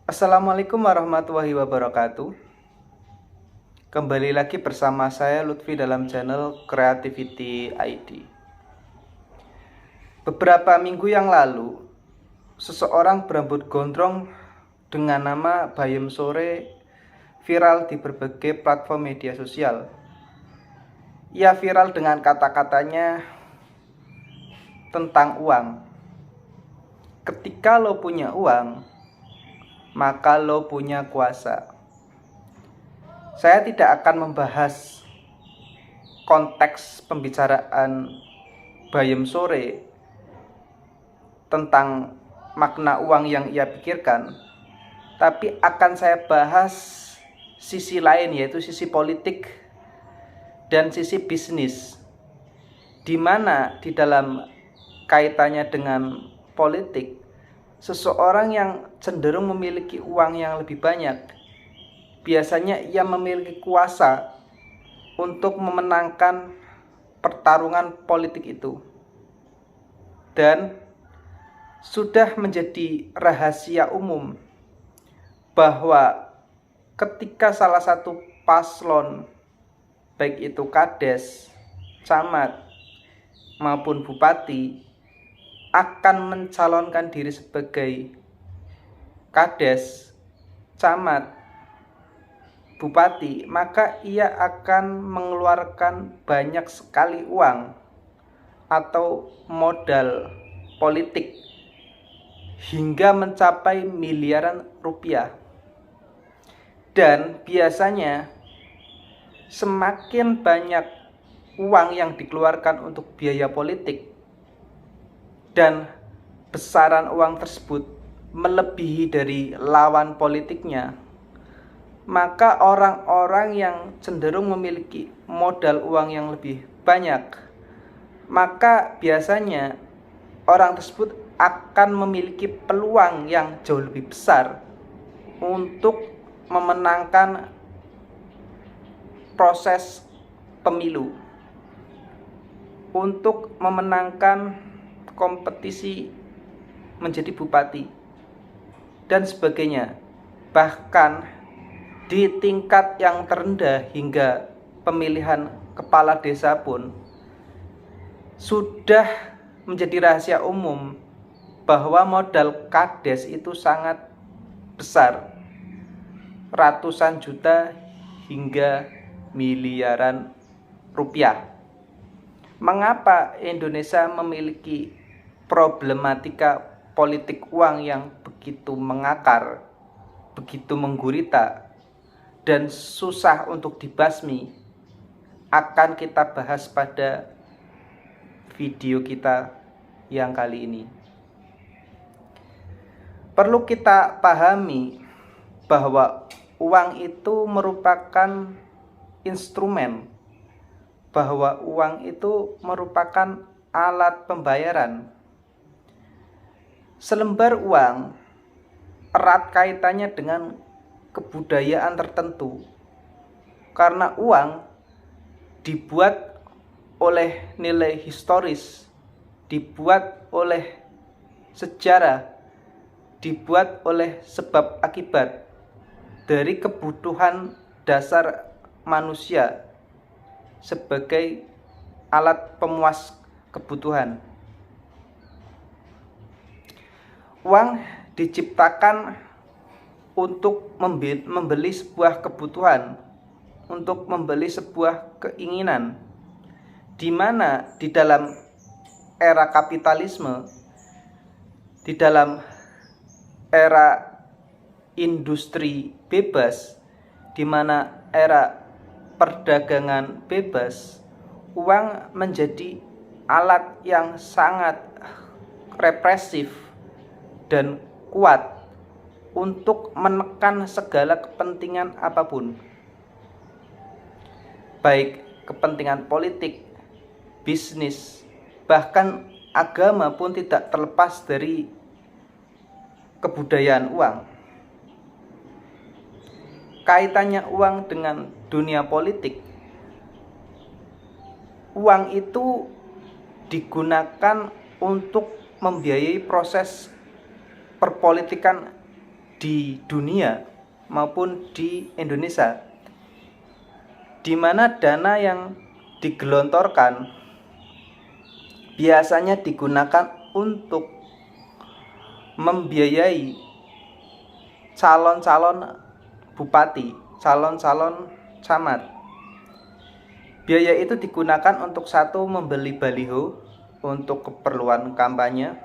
Assalamualaikum warahmatullahi wabarakatuh. Kembali lagi bersama saya Lutfi dalam channel Creativity ID. Beberapa minggu yang lalu, seseorang berambut gondrong dengan nama Bayem Sore viral di berbagai platform media sosial. Ia viral dengan kata-katanya tentang uang. Ketika lo punya uang, maka lo punya kuasa. Saya tidak akan membahas konteks pembicaraan Bayem Sore tentang makna uang yang ia pikirkan, tapi akan saya bahas sisi lain, yaitu sisi politik dan sisi bisnis, di mana di dalam kaitannya dengan politik, seseorang yang cenderung memiliki uang yang lebih banyak, biasanya ia memiliki kuasa untuk memenangkan pertarungan politik itu. Dan sudah menjadi rahasia umum bahwa ketika salah satu paslon, baik itu kades, camat, maupun bupati, akan mencalonkan diri sebagai kades, camat, bupati, maka ia akan mengeluarkan banyak sekali uang atau modal politik hingga mencapai miliaran rupiah. Dan biasanya semakin banyak uang yang dikeluarkan untuk biaya politik dan besaran uang tersebut melebihi dari lawan politiknya, maka orang-orang yang cenderung memiliki modal uang yang lebih banyak, maka biasanya orang tersebut akan memiliki peluang yang jauh lebih besar untuk memenangkan proses pemilu, untuk memenangkan kompetisi menjadi bupati dan sebagainya. Bahkan di tingkat yang terendah hingga pemilihan kepala desa pun sudah menjadi rahasia umum bahwa modal kades itu sangat besar, ratusan juta hingga miliaran rupiah. Mengapa Indonesia memiliki problematika politik uang yang begitu mengakar, begitu menggurita, dan susah untuk dibasmi? Akan kita bahas pada video kita yang kali ini. Perlu kita pahami bahwa uang itu merupakan instrumen, bahwa uang itu merupakan alat pembayaran. Selembar uang erat kaitannya dengan kebudayaan tertentu, karena uang dibuat oleh nilai historis, dibuat oleh sejarah, dibuat oleh sebab akibat dari kebutuhan dasar manusia sebagai alat pemuas kebutuhan. Uang diciptakan untuk membeli sebuah kebutuhan, untuk membeli sebuah keinginan, di mana di dalam era kapitalisme, di dalam era industri bebas, di mana era perdagangan bebas, uang menjadi alat yang sangat represif dan kuat untuk menekan segala kepentingan apapun, baik kepentingan politik, bisnis, bahkan agama pun tidak terlepas dari kebudayaan uang. Kaitannya uang dengan dunia politik, uang itu digunakan untuk membiayai proses perpolitikan di dunia maupun di Indonesia, di mana dana yang digelontorkan biasanya digunakan untuk membiayai calon-calon bupati, calon-calon camat. Biaya itu digunakan untuk satu, membeli baliho untuk keperluan kampanye.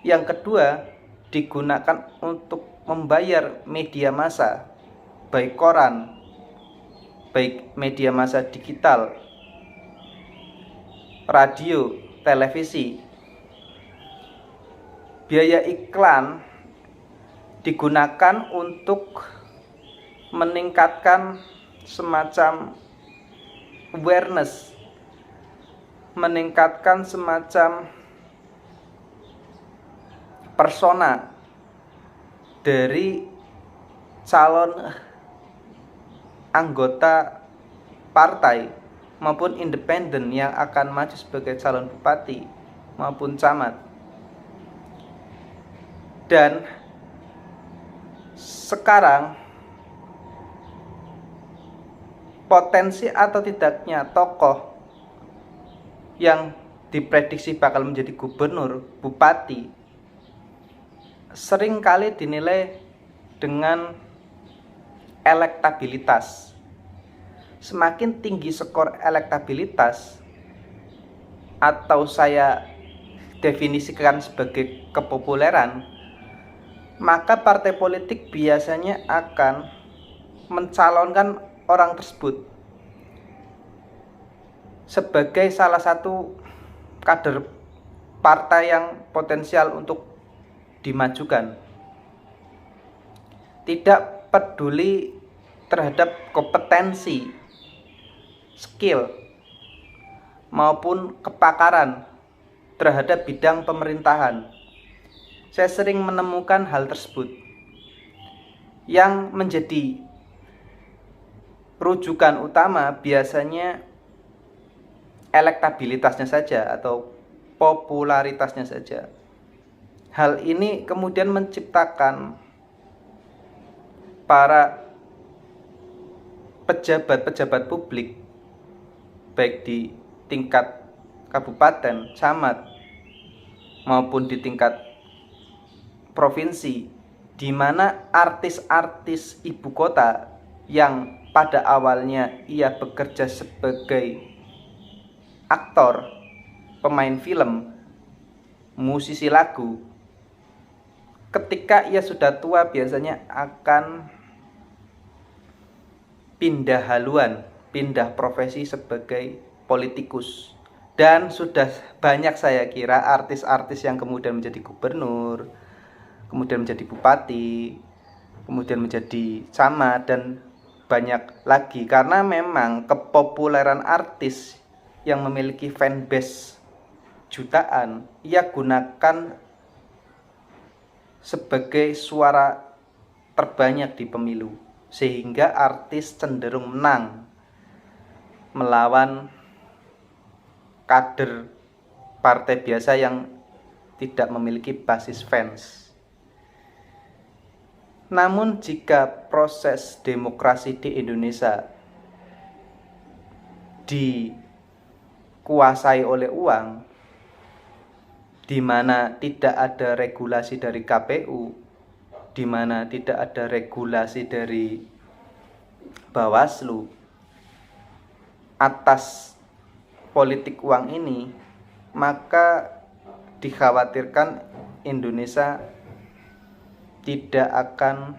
Yang kedua, digunakan untuk membayar media massa, baik koran, baik media massa digital, radio, televisi. Biaya iklan digunakan untuk meningkatkan semacam awareness, meningkatkan semacam persona dari calon anggota partai maupun independen yang akan maju sebagai calon bupati maupun camat. Dan sekarang potensi atau tidaknya tokoh yang diprediksi bakal menjadi gubernur, bupati, seringkali dinilai dengan elektabilitas. Semakin tinggi skor elektabilitas, atau saya definisikan sebagai kepopuleran, maka partai politik biasanya akan mencalonkan orang tersebut sebagai salah satu kader partai yang potensial untuk dimajukan. Tidak peduli terhadap kompetensi, skill, maupun kepakaran terhadap bidang pemerintahan. Saya sering menemukan hal tersebut. Yang menjadi rujukan utama biasanya elektabilitasnya saja atau popularitasnya saja. Hal ini kemudian menciptakan para pejabat-pejabat publik baik di tingkat kabupaten, camat maupun di tingkat provinsi, di mana artis-artis ibu kota yang pada awalnya ia bekerja sebagai aktor, pemain film, musisi lagu, ketika ia sudah tua biasanya akan pindah haluan, pindah profesi sebagai politikus. Dan sudah banyak saya kira artis-artis yang kemudian menjadi gubernur, kemudian menjadi bupati, kemudian menjadi camat, dan banyak lagi. Karena memang kepopuleran artis yang memiliki fanbase jutaan, ia gunakan sebagai suara terbanyak di pemilu, sehingga artis cenderung menang melawan kader partai biasa yang tidak memiliki basis fans. Namun jika proses demokrasi di Indonesia dikuasai oleh uang, di mana tidak ada regulasi dari KPU, di mana tidak ada regulasi dari Bawaslu atas politik uang ini, maka dikhawatirkan Indonesia tidak akan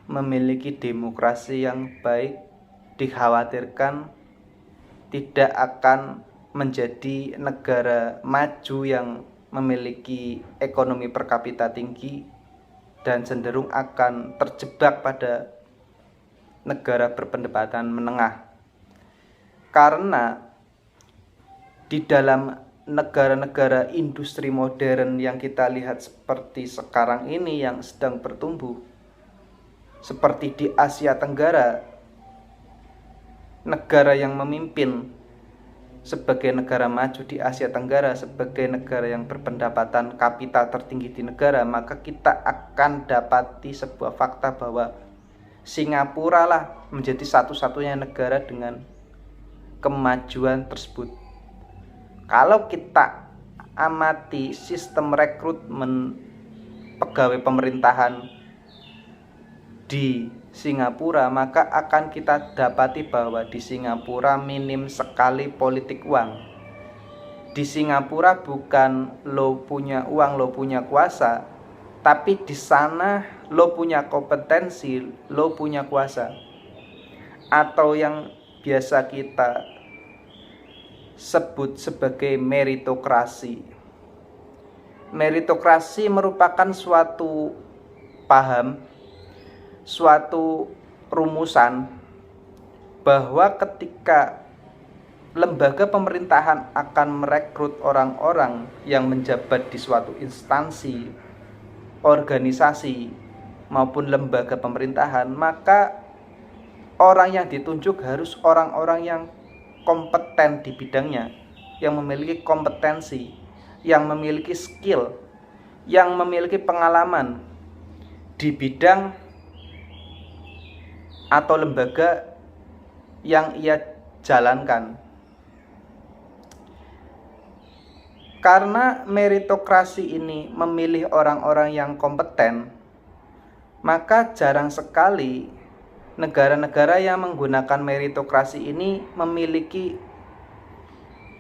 memiliki demokrasi yang baik, dikhawatirkan tidak akan menjadi negara maju yang memiliki ekonomi per kapita tinggi, dan cenderung akan terjebak pada negara berpendapatan menengah. Karena di dalam negara-negara industri modern yang kita lihat seperti sekarang ini yang sedang bertumbuh, seperti di Asia Tenggara, negara yang memimpin sebagai negara maju di Asia Tenggara, sebagai negara yang berpendapatan kapital tertinggi di negara, maka kita akan dapati sebuah fakta bahwa Singapura lah menjadi satu-satunya negara dengan kemajuan tersebut. Kalau kita amati sistem rekrutmen pegawai pemerintahan di Singapura, maka akan kita dapati bahwa di Singapura minim sekali politik uang. Di Singapura bukan lo punya uang, lo punya kuasa, tapi di sana lo punya kompetensi, lo punya kuasa. Atau yang biasa kita sebut sebagai meritokrasi. Meritokrasi merupakan suatu paham, suatu rumusan bahwa ketika lembaga pemerintahan akan merekrut orang-orang yang menjabat di suatu instansi, organisasi maupun lembaga pemerintahan, maka orang yang ditunjuk harus orang-orang yang kompeten di bidangnya, yang memiliki kompetensi, yang memiliki skill, yang memiliki pengalaman di bidang atau lembaga yang ia jalankan. Karena meritokrasi ini memilih orang-orang yang kompeten, maka jarang sekali negara-negara yang menggunakan meritokrasi ini memiliki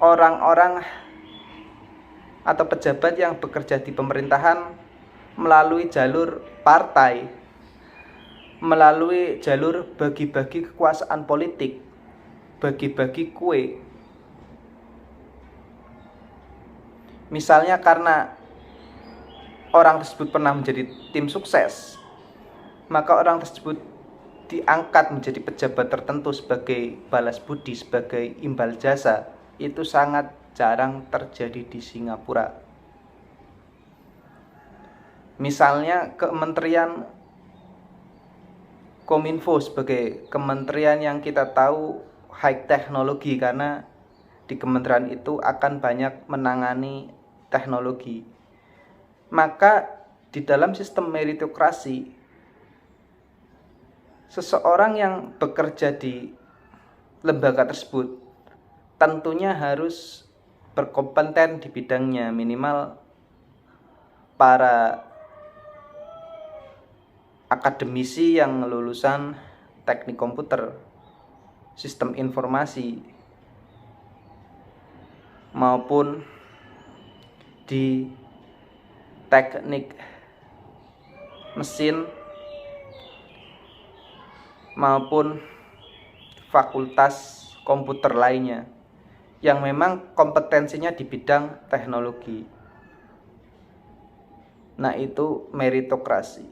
orang-orang atau pejabat yang bekerja di pemerintahan melalui jalur partai, melalui jalur bagi-bagi kekuasaan politik, bagi-bagi kue. Misalnya karena orang tersebut pernah menjadi tim sukses, maka orang tersebut diangkat menjadi pejabat tertentu sebagai balas budi, sebagai imbal jasa. Itu sangat jarang terjadi di Singapura. Misalnya Kementerian Kominfo sebagai kementerian yang kita tahu high teknologi, karena di kementerian itu akan banyak menangani teknologi. Maka di dalam sistem meritokrasi, seseorang yang bekerja di lembaga tersebut tentunya harus berkompeten di bidangnya, minimal para akademisi yang lulusan teknik komputer, sistem informasi, maupun di teknik mesin maupun fakultas komputer lainnya yang memang kompetensinya di bidang teknologi. Nah, itu meritokrasi.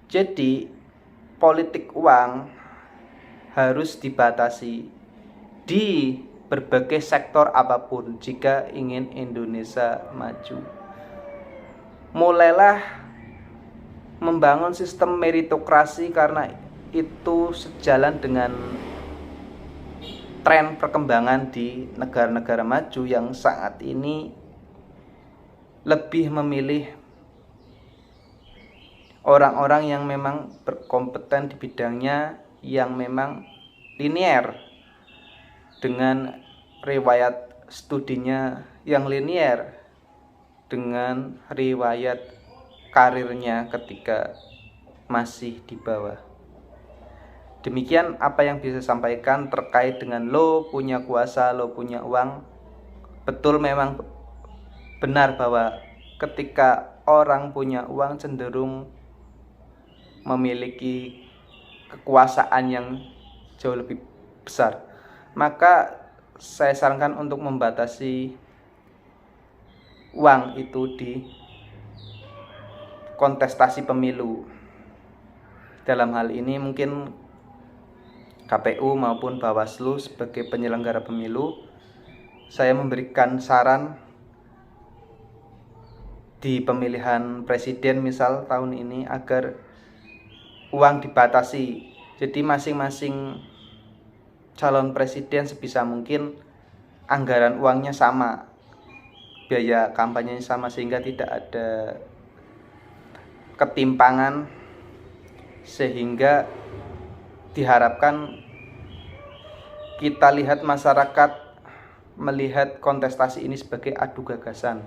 Jadi, politik uang harus dibatasi di berbagai sektor apapun jika ingin Indonesia maju. Mulailah membangun sistem meritokrasi karena itu sejalan dengan tren perkembangan di negara-negara maju yang saat ini lebih memilih orang-orang yang memang berkompeten di bidangnya, yang memang linier, dengan riwayat studinya yang linier, dengan riwayat karirnya ketika masih di bawah. Demikian apa yang bisa saya sampaikan terkait dengan lo punya kuasa, lo punya uang. Betul, memang benar bahwa ketika orang punya uang cenderung memiliki kekuasaan yang jauh lebih besar. Maka saya sarankan untuk membatasi uang itu di kontestasi pemilu. Dalam hal ini mungkin KPU maupun Bawaslu sebagai penyelenggara pemilu, saya memberikan saran di pemilihan presiden misal tahun ini agar uang dibatasi. Jadi masing-masing calon presiden sebisa mungkin anggaran uangnya sama, biaya kampanyenya sama, sehingga tidak ada ketimpangan, sehingga diharapkan kita lihat masyarakat melihat kontestasi ini sebagai adu gagasan,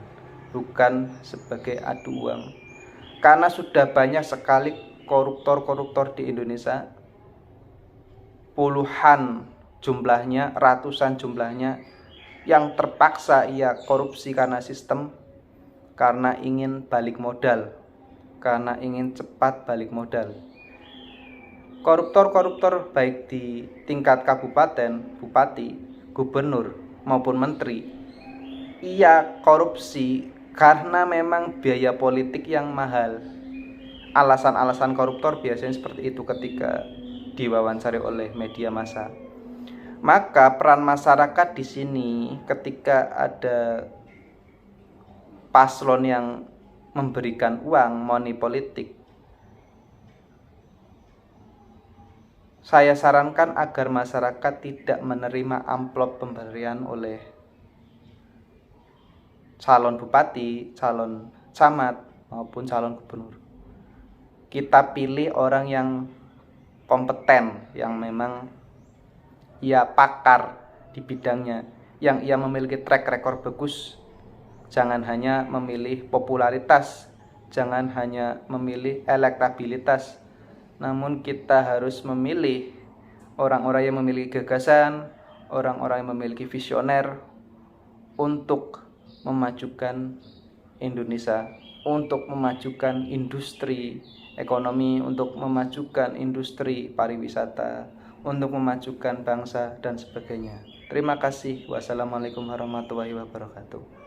bukan sebagai adu uang. Karena sudah banyak sekali koruptor-koruptor di Indonesia, puluhan jumlahnya, ratusan jumlahnya, yang terpaksa ia korupsi karena sistem, karena ingin balik modal, karena ingin cepat balik modal. Koruptor-koruptor baik di tingkat kabupaten, bupati, gubernur maupun menteri, ia korupsi karena memang biaya politik yang mahal. Alasan-alasan koruptor biasanya seperti itu ketika diwawancari oleh media massa. Maka peran masyarakat di sini ketika ada paslon yang memberikan uang money politik, saya sarankan agar masyarakat tidak menerima amplop pemberian oleh calon bupati, calon camat, maupun calon gubernur. Kita pilih orang yang kompeten, yang memang ia pakar di bidangnya, yang ia memiliki track record bagus. Jangan hanya memilih popularitas, jangan hanya memilih elektabilitas, namun kita harus memilih orang-orang yang memiliki gagasan, orang-orang yang memiliki visioner untuk memajukan Indonesia, untuk memajukan industri ekonomi, untuk memajukan industri pariwisata, untuk memajukan bangsa dan sebagainya. Terima kasih. Wassalamualaikum warahmatullahi wabarakatuh.